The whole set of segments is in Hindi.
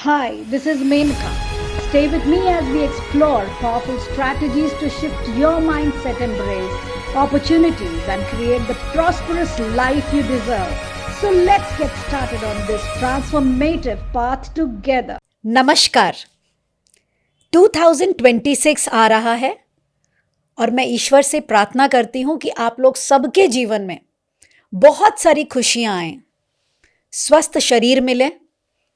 Hi, this is Menka. Stay with me as we explore powerful strategies to shift your mindset, embrace opportunities, and create the prosperous life you deserve. So let's get started on this transformative path together. नमस्कार। 2026 आ रहा है और मैं ईश्वर से प्रार्थना करती हूं कि आप लोग सबके जीवन में बहुत सारी खुशियां आए, स्वस्थ शरीर मिले,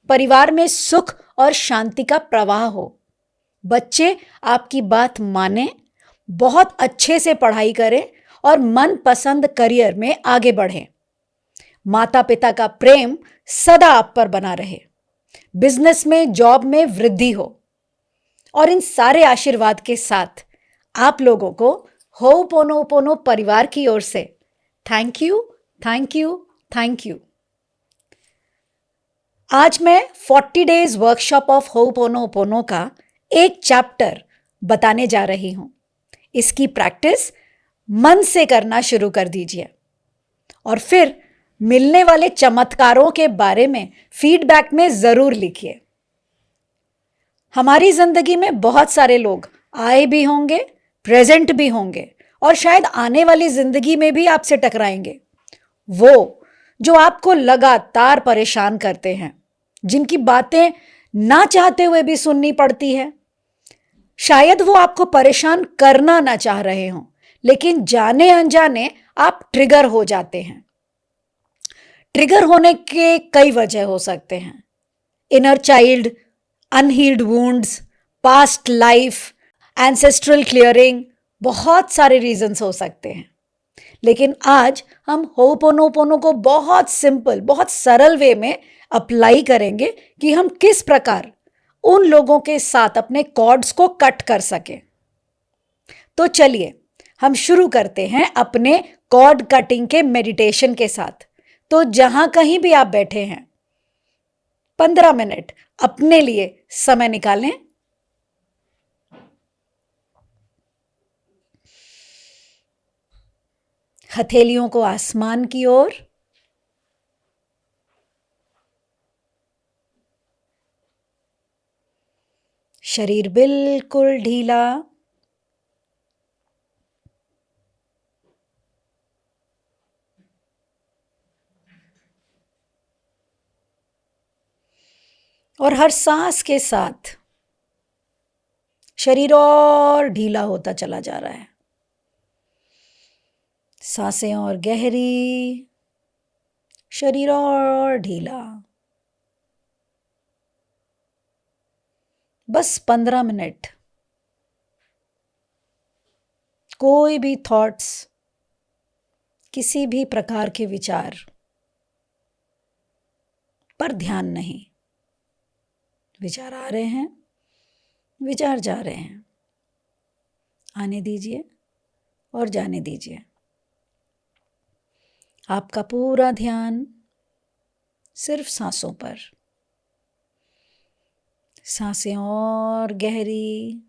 परिवार में सुख और शांति का प्रवाह हो, बच्चे आपकी बात माने, बहुत अच्छे से पढ़ाई करें और मनपसंद करियर में आगे बढ़ें। माता पिता का प्रेम सदा आप पर बना रहे, बिजनेस में जॉब में वृद्धि हो और इन सारे आशीर्वाद के साथ आप लोगों को होपोनोपोनो परिवार की ओर से thank you, thank you, thank you. आज मैं 40 डेज वर्कशॉप ऑफ होपोनोपोनो का एक चैप्टर बताने जा रही हूं। इसकी प्रैक्टिस मन से करना शुरू कर दीजिए और फिर मिलने वाले चमत्कारों के बारे में फीडबैक में जरूर लिखिए। हमारी जिंदगी में बहुत सारे लोग आए भी होंगे, प्रेजेंट भी होंगे और शायद आने वाली जिंदगी में भी आपसे टकराएंगे। वो जो आपको लगातार परेशान करते हैं, जिनकी बातें ना चाहते हुए भी सुननी पड़ती है। शायद वो आपको परेशान करना ना चाह रहे हों, लेकिन जाने अनजाने आप ट्रिगर हो जाते हैं। ट्रिगर होने के कई वजह हो सकते हैं। Inner child, unhealed wounds, past life, ancestral clearing, बहुत सारे रीजंस हो सकते हैं। लेकिन आज हम होपोनोपोनो को बहुत सिंपल, बहुत सरल वे में अप्लाई करेंगे कि हम किस प्रकार उन लोगों के साथ अपने कॉर्ड्स को कट कर सकें। तो चलिए हम शुरू करते हैं अपने कॉर्ड कटिंग के मेडिटेशन के साथ। तो जहां कहीं भी आप बैठे हैं, 15 मिनट अपने लिए समय निकालें। हथेलियों को आसमान की ओर, शरीर बिल्कुल ढीला, और हर सांस के साथ शरीर और ढीला होता चला जा रहा है। सांसें और गहरी, शरीर और ढीला। बस 15 मिनट। कोई भी थॉट्स, किसी भी प्रकार के विचार पर ध्यान नहीं। विचार आ रहे हैं, विचार जा रहे हैं, आने दीजिए और जाने दीजिए। आपका पूरा ध्यान सिर्फ सांसों पर। सांसें और गहरी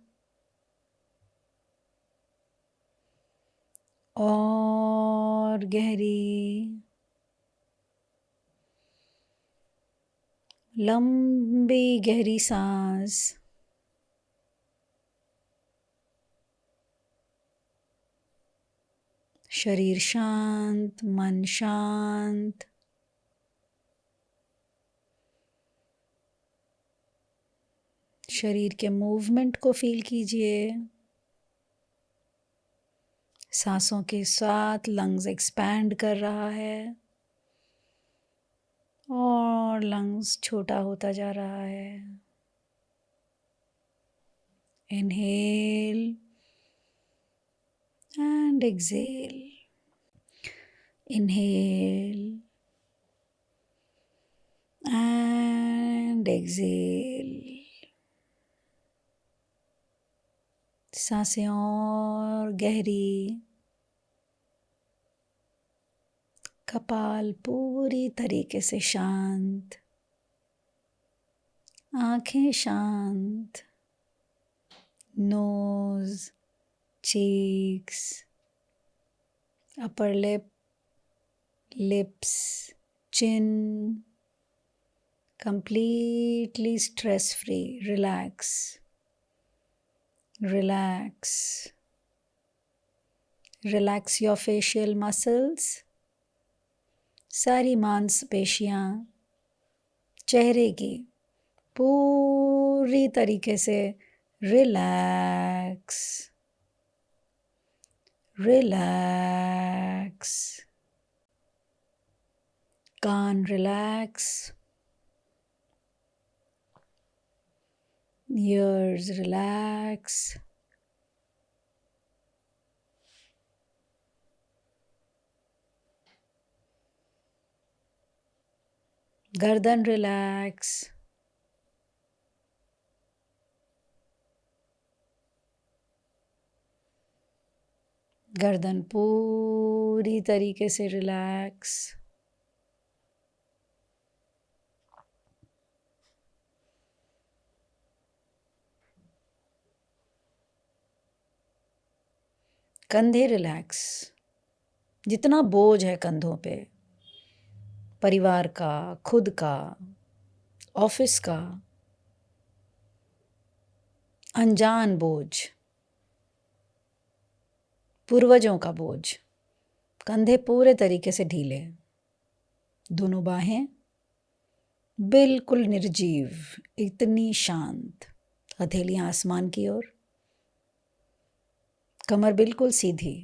और गहरी, लंबी गहरी सांस। शरीर शांत, मन शांत। शरीर के मूवमेंट को फील कीजिए। सांसों के साथ लंग्स एक्सपैंड कर रहा है और लंग्स छोटा होता जा रहा है। Inhale and exhale, inhale and exhale. सांसें और गहरी। कपाल पूरी तरीके से शांत, आंखें शांत। Nose, cheeks, upper lip, lips, chin, completely stress free. Relax. Relax. Relax your facial muscles. सारी मांसपेशियां चेहरे की पूरी तरीके से रिलैक्स. रिलैक्स. कान रिलैक्स. Ears relax. गर्दन रिलैक्स. गर्दन पूरी तरीके से रिलैक्स. कंधे रिलैक्स. जितना बोझ है कंधों पे, परिवार का, खुद का, ऑफिस का, अनजान बोझ, पूर्वजों का बोझ, कंधे पूरे तरीके से ढीले. दोनों बाहें बिल्कुल निर्जीव, इतनी शांत. हथेलियां आसमान की ओर. कमर बिल्कुल सीधी.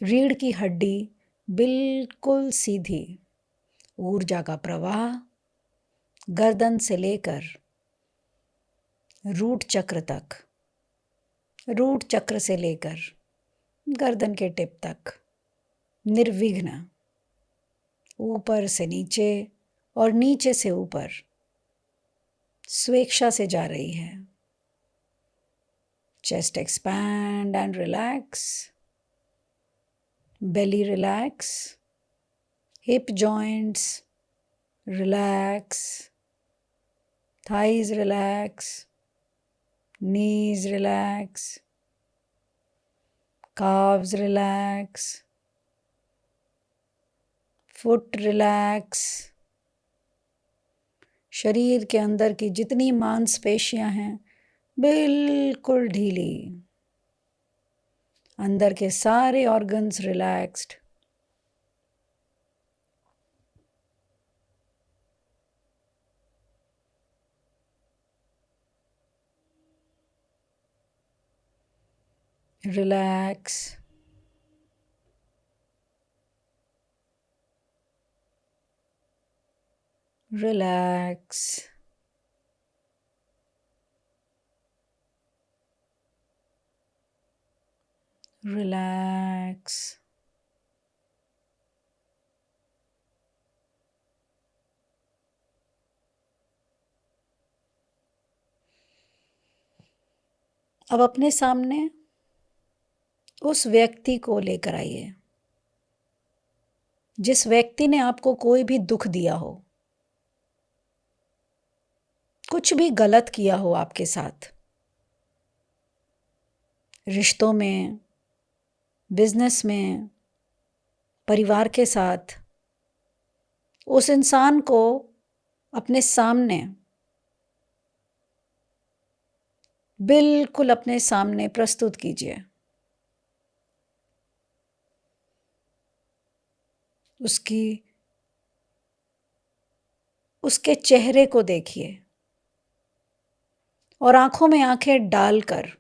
रीढ़ की हड्डी बिल्कुल सीधी. ऊर्जा का प्रवाह गर्दन से लेकर रूट चक्र तक, रूट चक्र से लेकर गर्दन के टिप तक निर्विघ्न, ऊपर से नीचे और नीचे से ऊपर स्वेच्छा से जा रही है. Chest expand and relax. belly relax. Hip joints relax. Thighs relax. Knees relax. Calves relax. Foot relax. शरीर के अंदर की जितनी मांसपेशियां हैं बिल्कुल ढीली. अंदर के सारे organs relaxed. Relax. Relax. Relax. अब अपने सामने उस व्यक्ति को लेकर आइए जिस व्यक्ति ने आपको कोई भी दुख दिया हो, कुछ भी गलत किया हो आपके साथ, रिश्तों में, बिजनेस में, परिवार के साथ. उस इंसान को अपने सामने, बिल्कुल अपने सामने प्रस्तुत कीजिए. उसके चेहरे को देखिए और आंखों में आंखें डालकर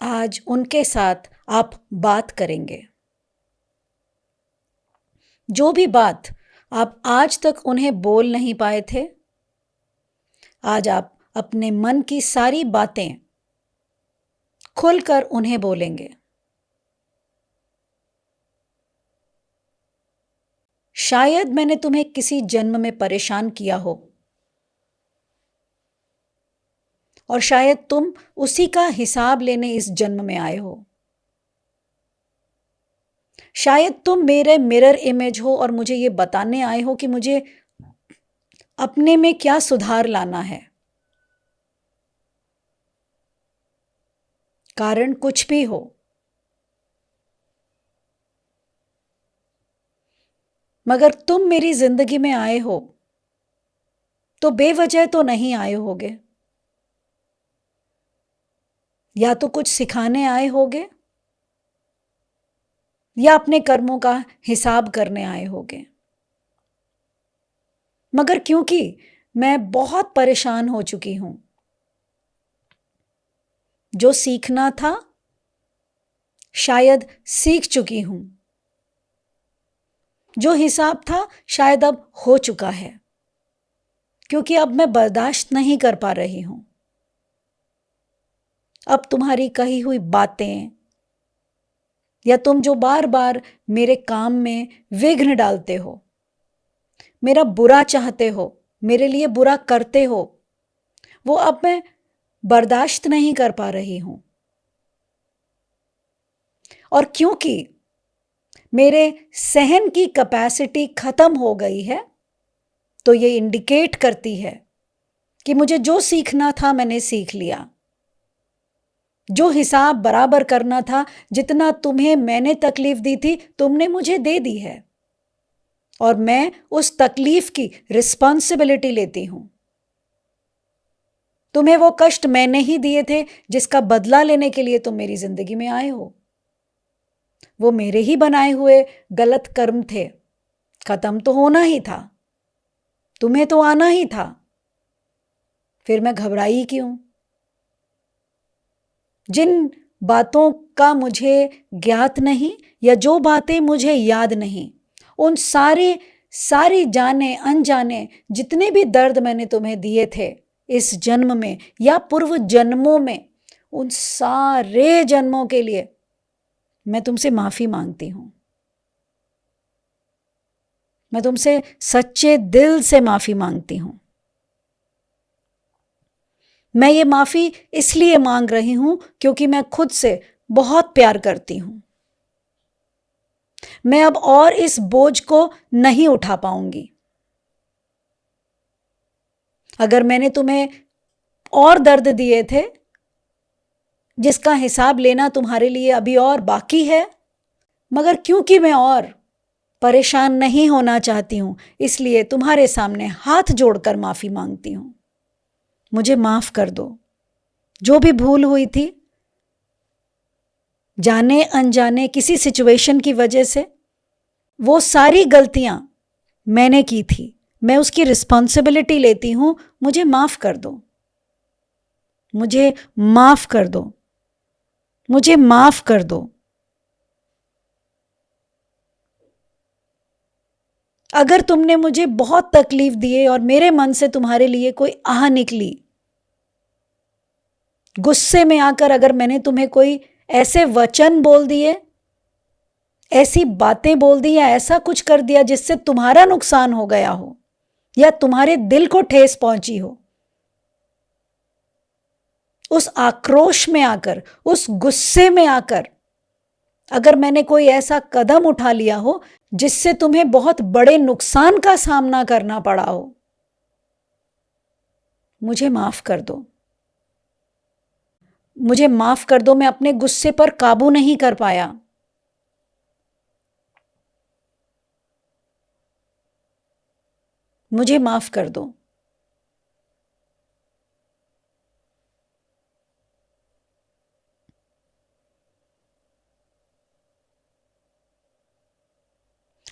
आज उनके साथ आप बात करेंगे. जो भी बात आप आज तक उन्हें बोल नहीं पाए थे, आज आप अपने मन की सारी बातें खुलकर उन्हें बोलेंगे. शायद मैंने तुम्हें किसी जन्म में परेशान किया हो और शायद तुम उसी का हिसाब लेने इस जन्म में आए हो. शायद तुम मेरे मिरर इमेज हो और मुझे ये बताने आए हो कि मुझे अपने में क्या सुधार लाना है. कारण कुछ भी हो, मगर तुम मेरी जिंदगी में आए हो तो बेवजह तो नहीं आए होगे। या तो कुछ सिखाने आए होगे या अपने कर्मों का हिसाब करने आए होगे। मगर क्योंकि मैं बहुत परेशान हो चुकी हूं, जो सीखना था शायद सीख चुकी हूं, जो हिसाब था शायद अब हो चुका है, क्योंकि अब मैं बर्दाश्त नहीं कर पा रही हूं। अब तुम्हारी कही हुई बातें या तुम जो बार बार मेरे काम में विघ्न डालते हो, मेरा बुरा चाहते हो, मेरे लिए बुरा करते हो, वो अब मैं बर्दाश्त नहीं कर पा रही हूं। और क्योंकि मेरे सहन की कैपेसिटी खत्म हो गई है, तो ये इंडिकेट करती है कि मुझे जो सीखना था मैंने सीख लिया। जो हिसाब बराबर करना था, जितना तुम्हें मैंने तकलीफ दी थी तुमने मुझे दे दी है, और मैं उस तकलीफ की रिस्पॉन्सिबिलिटी लेती हूं। तुम्हें वो कष्ट मैंने ही दिए थे जिसका बदला लेने के लिए तुम मेरी जिंदगी में आए हो। वो मेरे ही बनाए हुए गलत कर्म थे, खत्म तो होना ही था, तुम्हें तो आना ही था, फिर मैं घबराई क्यों? जिन बातों का मुझे ज्ञात नहीं या जो बातें मुझे याद नहीं, उन सारी जाने अनजाने जितने भी दर्द मैंने तुम्हें दिए थे इस जन्म में या पूर्व जन्मों में, उन सारे जन्मों के लिए मैं तुमसे माफी मांगती हूं। मैं तुमसे सच्चे दिल से माफी मांगती हूं। मैं ये माफी इसलिए मांग रही हूं क्योंकि मैं खुद से बहुत प्यार करती हूं। मैं अब और इस बोझ को नहीं उठा पाऊंगी। अगर मैंने तुम्हें और दर्द दिए थे जिसका हिसाब लेना तुम्हारे लिए अभी और बाकी है, मगर क्योंकि मैं और परेशान नहीं होना चाहती हूं, इसलिए तुम्हारे सामने हाथ जोड़कर माफी मांगती हूं। मुझे माफ कर दो। जो भी भूल हुई थी, जाने अनजाने किसी सिचुएशन की वजह से, वो सारी गलतियां मैंने की थी, मैं उसकी रिस्पॉन्सिबिलिटी लेती हूं। मुझे माफ कर दो। मुझे माफ कर दो। मुझे माफ कर दो। अगर तुमने मुझे बहुत तकलीफ दी और मेरे मन से तुम्हारे लिए कोई आह निकली, गुस्से में आकर अगर मैंने तुम्हें कोई ऐसे वचन बोल दिए, ऐसी बातें बोल दी या ऐसा कुछ कर दिया जिससे तुम्हारा नुकसान हो गया हो या तुम्हारे दिल को ठेस पहुंची हो, उस आक्रोश में आकर, उस गुस्से में आकर अगर मैंने कोई ऐसा कदम उठा लिया हो जिससे तुम्हें बहुत बड़े नुकसान का सामना करना पड़ा हो, मुझे माफ कर दो। मुझे माफ कर दो। मैं अपने गुस्से पर काबू नहीं कर पाया। मुझे माफ कर दो।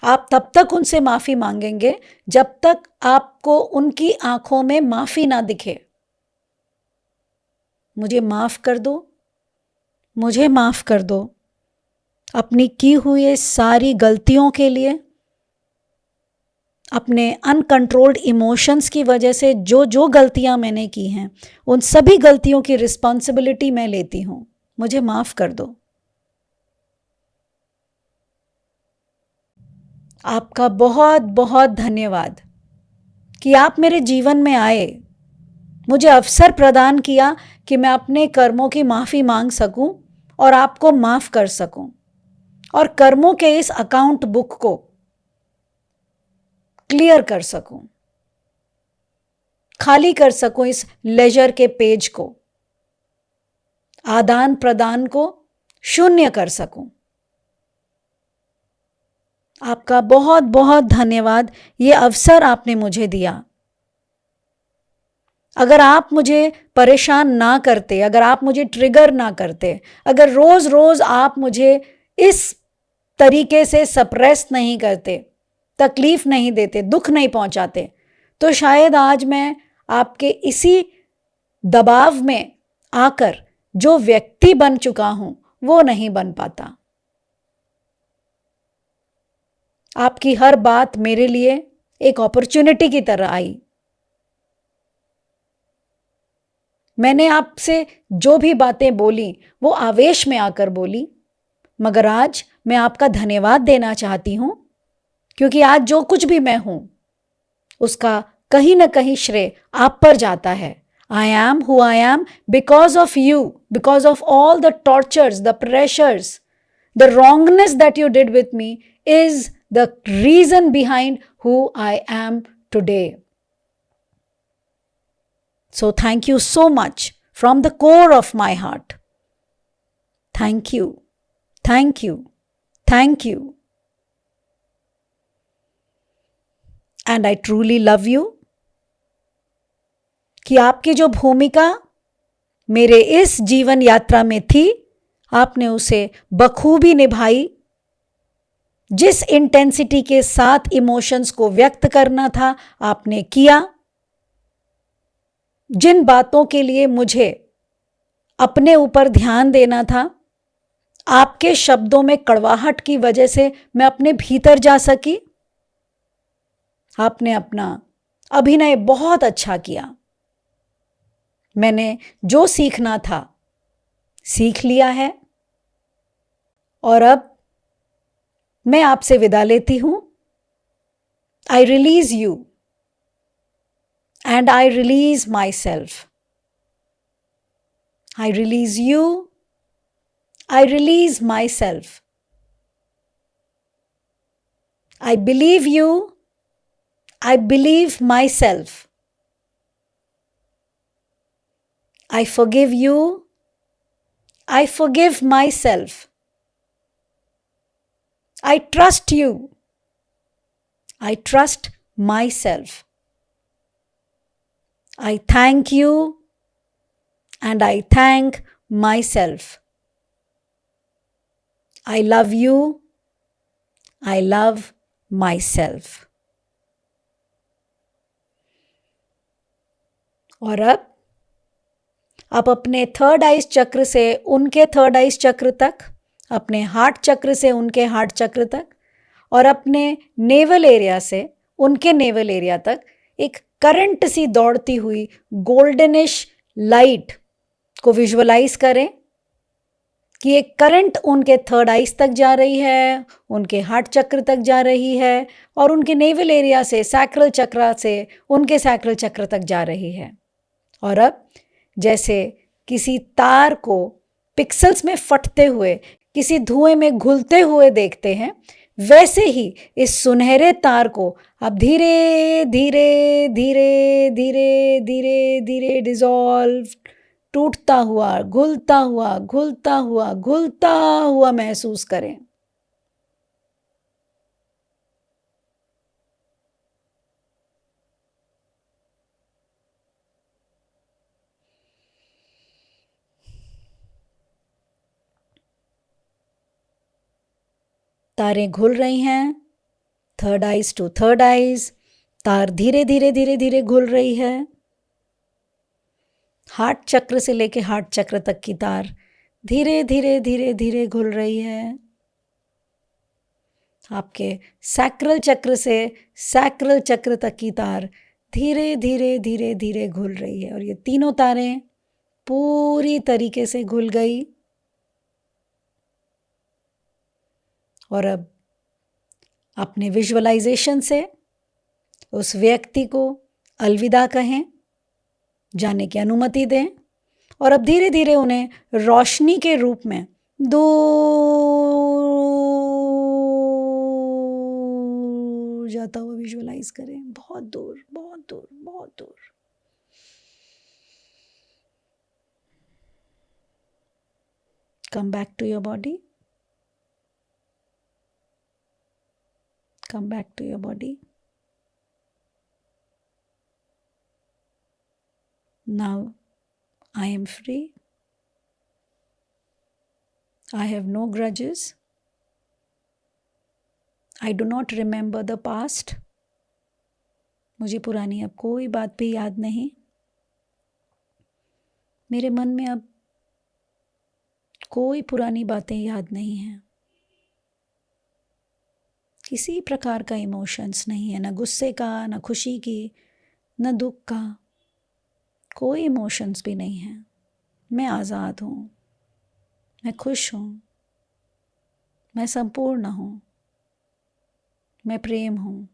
आप तब तक उनसे माफी मांगेंगे जब तक आपको उनकी आंखों में माफी ना दिखे। मुझे माफ कर दो। मुझे माफ कर दो अपनी की हुई सारी गलतियों के लिए, अपने अनकंट्रोल्ड इमोशंस की वजह से जो जो गलतियां मैंने की हैं, उन सभी गलतियों की रिस्पॉन्सिबिलिटी मैं लेती हूं। मुझे माफ कर दो। आपका बहुत बहुत धन्यवाद कि आप मेरे जीवन में आए, मुझे अवसर प्रदान किया कि मैं अपने कर्मों की माफी मांग सकूं और आपको माफ कर सकूं, और कर्मों के इस अकाउंट बुक को क्लियर कर सकूं, खाली कर सकूं इस लेजर के पेज को, आदान प्रदान को शून्य कर सकूं। आपका बहुत बहुत धन्यवाद, ये अवसर आपने मुझे दिया। अगर आप मुझे परेशान ना करते, अगर आप मुझे ट्रिगर ना करते, अगर रोज रोज आप मुझे इस तरीके से सप्रेस नहीं करते, तकलीफ नहीं देते, दुख नहीं पहुंचाते, तो शायद आज मैं आपके इसी दबाव में आकर जो व्यक्ति बन चुका हूं वो नहीं बन पाता। आपकी हर बात मेरे लिए एक अपॉर्चुनिटी की तरह आई। मैंने आपसे जो भी बातें बोली वो आवेश में आकर बोली, मगर आज मैं आपका धन्यवाद देना चाहती हूं, क्योंकि आज जो कुछ भी मैं हूं उसका कहीं ना कहीं श्रेय आप पर जाता है। I am who I am because of you, because of all the tortures, the pressures, the wrongness that you did with me is the reason behind who I am today. So thank you so much from the core of my heart. Thank you. Thank you. Thank you. And I truly love you. कि आपकी जो भूमिका मेरे इस जीवन यात्रा में थी, आपने उसे बखूबी निभाई। जिस इंटेंसिटी के साथ इमोशंस को व्यक्त करना था आपने किया। जिन बातों के लिए मुझे अपने ऊपर ध्यान देना था, आपके शब्दों में कड़वाहट की वजह से मैं अपने भीतर जा सकी। आपने अपना अभिनय बहुत अच्छा किया। मैंने जो सीखना था सीख लिया है और अब मैं आपसे विदा लेती हूं। I release you and I release my self. I release you, I release my self. I believe you, I believe my self. I forgive you, I forgive myself. I trust you, I trust myself. I thank you and I thank myself. I love you, I love myself. और अब आप अपने थर्ड आइज चक्र से उनके थर्ड आइज चक्र तक, अपने हार्ट चक्र से उनके हार्ट चक्र तक और अपने नेवल एरिया से उनके नेवल एरिया तक एक करंट सी दौड़ती हुई गोल्डनिश लाइट को विजुअलाइज करें कि एक करंट उनके थर्ड आइज तक जा रही है, उनके हार्ट चक्र तक जा रही है और उनके नेवल एरिया से सैक्रल चक्र से उनके सैक्रल चक्र तक जा रही है। और अब जैसे किसी तार को पिक्सेल्स में फटते हुए, किसी धुएं में घुलते हुए देखते हैं, वैसे ही इस सुनहरे तार को आप धीरे धीरे धीरे धीरे धीरे धीरे डिजॉल्व, टूटता हुआ, घुलता हुआ, घुलता हुआ, घुलता हुआ महसूस करें। तारें घुल रही हैं, third eyes to third eyes, तार धीरे धीरे धीरे धीरे घुल रही है। हार्ट चक्र से लेके हार्ट चक्र तक की तार धीरे धीरे धीरे धीरे घुल रही है। आपके सैक्रल चक्र से सैक्रल चक्र तक की तार धीरे धीरे धीरे धीरे घुल रही है और ये तीनों तारें पूरी तरीके से घुल गई। और अब अपने विजुअलाइजेशन से उस व्यक्ति को अलविदा कहें, जाने की अनुमति दें और अब धीरे धीरे उन्हें रोशनी के रूप में दूर जाता हुआ विजुअलाइज करें। बहुत दूर, बहुत दूर, बहुत दूर। Come back to your body. Come back to your body. Now I am free. I have no grudges. I do not remember the past. मुझे पुरानी अब कोई बात भी याद नहीं. मेरे मन में अब कोई पुरानी बातें याद नहीं हैं. किसी प्रकार का इमोशंस नहीं है, ना गुस्से का, ना खुशी की, ना दुख का. कोई इमोशंस भी नहीं है. मैं आज़ाद हूँ, मैं खुश हूँ, मैं संपूर्ण हूँ, मैं प्रेम हूँ.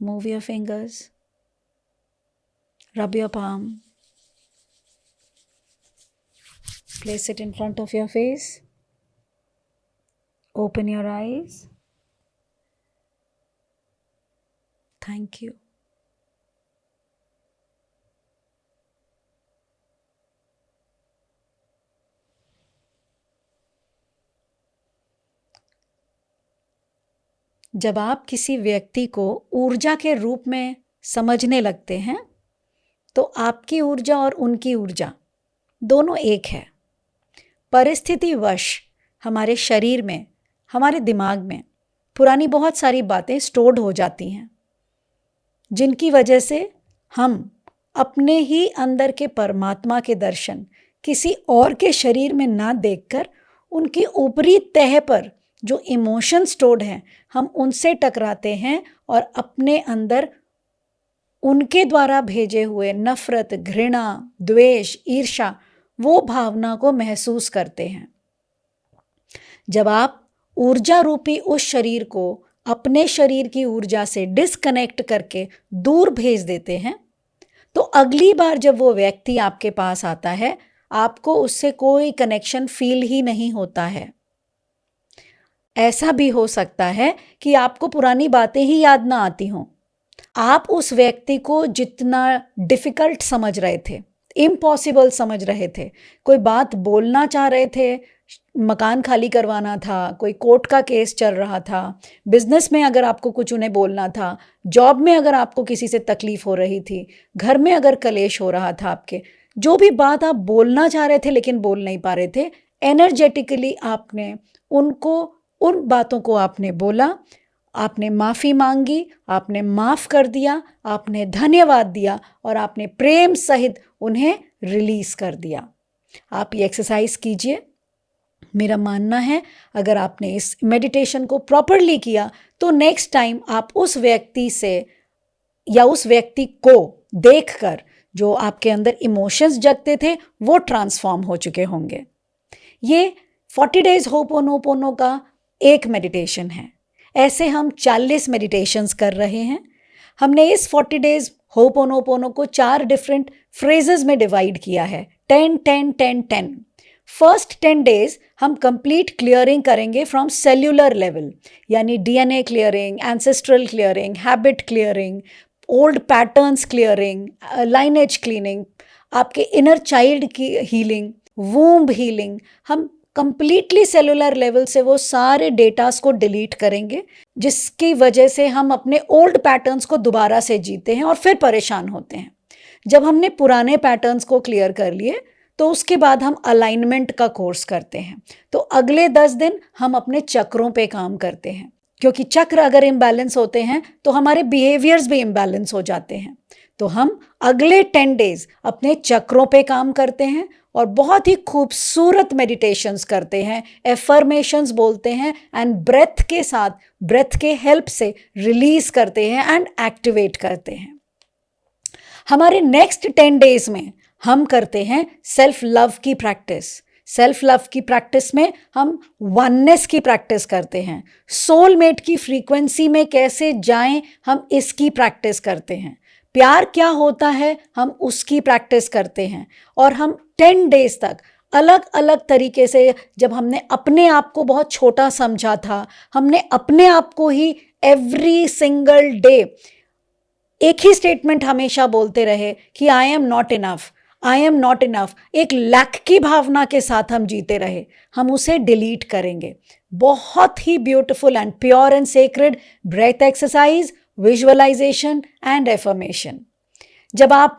Move your fingers, rub your palm, place it in front of your face, open your eyes. Thank you. जब आप किसी व्यक्ति को ऊर्जा के रूप में समझने लगते हैं तो आपकी ऊर्जा और उनकी ऊर्जा दोनों एक है. परिस्थितिवश हमारे शरीर में, हमारे दिमाग में पुरानी बहुत सारी बातें स्टोर्ड हो जाती हैं, जिनकी वजह से हम अपने ही अंदर के परमात्मा के दर्शन किसी और के शरीर में ना देखकर उनकी ऊपरी तह पर जो इमोशन स्टोर्ड हैं हम उनसे टकराते हैं और अपने अंदर उनके द्वारा भेजे हुए नफरत, घृणा, द्वेष, ईर्ष्या वो भावना को महसूस करते हैं. जब आप ऊर्जा रूपी उस शरीर को अपने शरीर की ऊर्जा से डिस्कनेक्ट करके दूर भेज देते हैं तो अगली बार जब वो व्यक्ति आपके पास आता है आपको उससे कोई कनेक्शन फील ही नहीं होता है. ऐसा भी हो सकता है कि आपको पुरानी बातें ही याद ना आती हों. आप उस व्यक्ति को जितना डिफ़िकल्ट समझ रहे थे, इम्पॉसिबल समझ रहे थे, कोई बात बोलना चाह रहे थे, मकान खाली करवाना था, कोई कोर्ट का केस चल रहा था, बिजनेस में अगर आपको कुछ उन्हें बोलना था, जॉब में अगर आपको किसी से तकलीफ़ हो रही थी, घर में अगर कलेश हो रहा था आपके, जो भी बात आप बोलना चाह रहे थे लेकिन बोल नहीं पा रहे थे, एनर्जेटिकली आपने उन बातों को आपने बोला, आपने माफ़ी मांगी, आपने माफ़ कर दिया, आपने धन्यवाद दिया और आपने प्रेम सहित उन्हें रिलीज़ कर दिया. आप ये एक्सरसाइज कीजिए. मेरा मानना है अगर आपने इस मेडिटेशन को प्रॉपरली किया तो नेक्स्ट टाइम आप उस व्यक्ति से या उस व्यक्ति को देखकर जो आपके अंदर इमोशंस जगते थे वो ट्रांसफॉर्म हो चुके होंगे. ये 40 डेज होपोनोपोनो का एक मेडिटेशन है. ऐसे हम 40 मेडिटेशंस कर रहे हैं. हमने इस 40 डेज होपोनोपोनो को 4 डिफरेंट फ्रेजेस में डिवाइड किया है. 10 10 10 10. फर्स्ट 10 डेज हम कंप्लीट क्लियरिंग करेंगे फ्रॉम सेल्यूलर लेवल, यानी DNA clearing, ancestral clearing, habit clearing, old patterns clearing, lineage cleaning, आपके इनर चाइल्ड की हीलिंग, वूम्ब हीलिंग. हम कंप्लीटली सेलुलर लेवल से वो सारे डेटास को डिलीट करेंगे जिसकी वजह से हम अपने ओल्ड पैटर्न्स को दोबारा से जीते हैं और फिर परेशान होते हैं. जब हमने पुराने पैटर्न्स को क्लियर कर लिए तो उसके बाद हम अलाइनमेंट का कोर्स करते हैं. तो अगले 10 दिन हम अपने चक्रों पे काम करते हैं, क्योंकि चक्र अगर इम्बैलेंस होते हैं तो हमारे बिहेवियर्स भी इम्बैलेंस हो जाते हैं. तो हम अगले 10 डेज अपने चक्रों पे काम करते हैं और बहुत ही खूबसूरत मेडिटेशंस करते हैं, एफर्मेशंस बोलते हैं एंड ब्रेथ के साथ, ब्रेथ के हेल्प से रिलीज करते हैं एंड एक्टिवेट करते हैं. हमारे नेक्स्ट 10 डेज में हम करते हैं सेल्फ लव की प्रैक्टिस. सेल्फ लव की प्रैक्टिस में हम वननेस की प्रैक्टिस करते हैं. सोलमेट की फ्रीक्वेंसी में कैसे जाएं हम इसकी प्रैक्टिस करते हैं. प्यार क्या होता है हम उसकी प्रैक्टिस करते हैं. और हम 10 डेज तक अलग अलग तरीके से, जब हमने अपने आप को बहुत छोटा समझा था, हमने अपने आप को ही एवरी सिंगल डे एक ही स्टेटमेंट हमेशा बोलते रहे कि I am not enough, I am not enough. एक लैक की भावना के साथ हम जीते रहे. हम उसे डिलीट करेंगे. बहुत ही beautiful and pure and sacred breath exercise, visualisation and affirmation. जब आप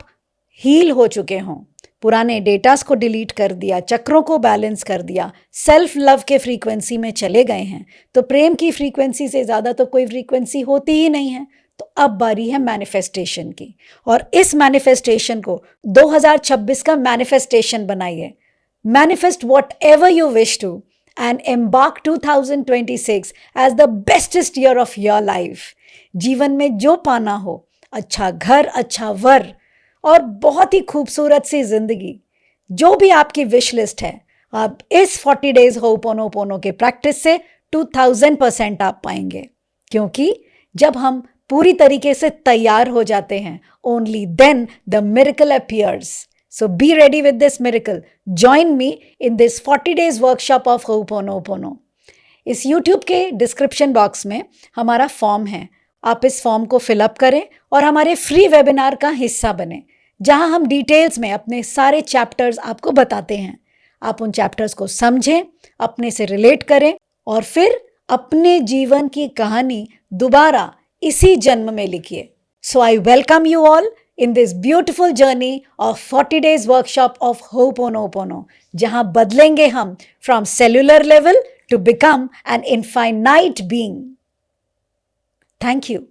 हील हो चुके हों, पुराने डेटास को डिलीट कर दिया, चक्रों को बैलेंस कर दिया, सेल्फ लव के फ्रीक्वेंसी में चले गए हैं, तो प्रेम की फ्रीक्वेंसी से ज़्यादा तो कोई फ्रीक्वेंसी होती ही नहीं है। तो अब बारी है मैनिफेस्टेशन की, और इस मैनिफेस्टेशन को 2026 का मैनिफेस्टेशन बनाइए। Manifest whatever you wish to and embark 2026 as the bestest year of your life. जीवन में जो पाना हो, अच्छा घर, अच्छा वर और बहुत ही खूबसूरत सी जिंदगी, जो भी आपकी विश लिस्ट है, आप इस 40 डेज होपोनोपोनो के प्रैक्टिस से 2000% आप पाएंगे। क्योंकि जब हम पूरी तरीके से तैयार हो जाते हैं, only then the miracle appears. So be ready with this miracle. Join me in this 40 days workshop of ho'oponopono. इस YouTube के डिस्क्रिप्शन बॉक्स में हमारा फॉर्म है, आप इस फॉर्म को फिलअप करें और हमारे फ्री वेबिनार का हिस्सा बने, जहां हम डिटेल्स में अपने सारे चैप्टर्स आपको बताते हैं। आप उन चैप्टर्स को समझें, अपने से रिलेट करें और फिर अपने जीवन की कहानी दोबारा इसी जन्म में लिखिए। So I welcome you all in this beautiful journey of 40 days workshop of Ho'oponopono, जहां बदलेंगे हम from cellular level to become an infinite being. Thank you.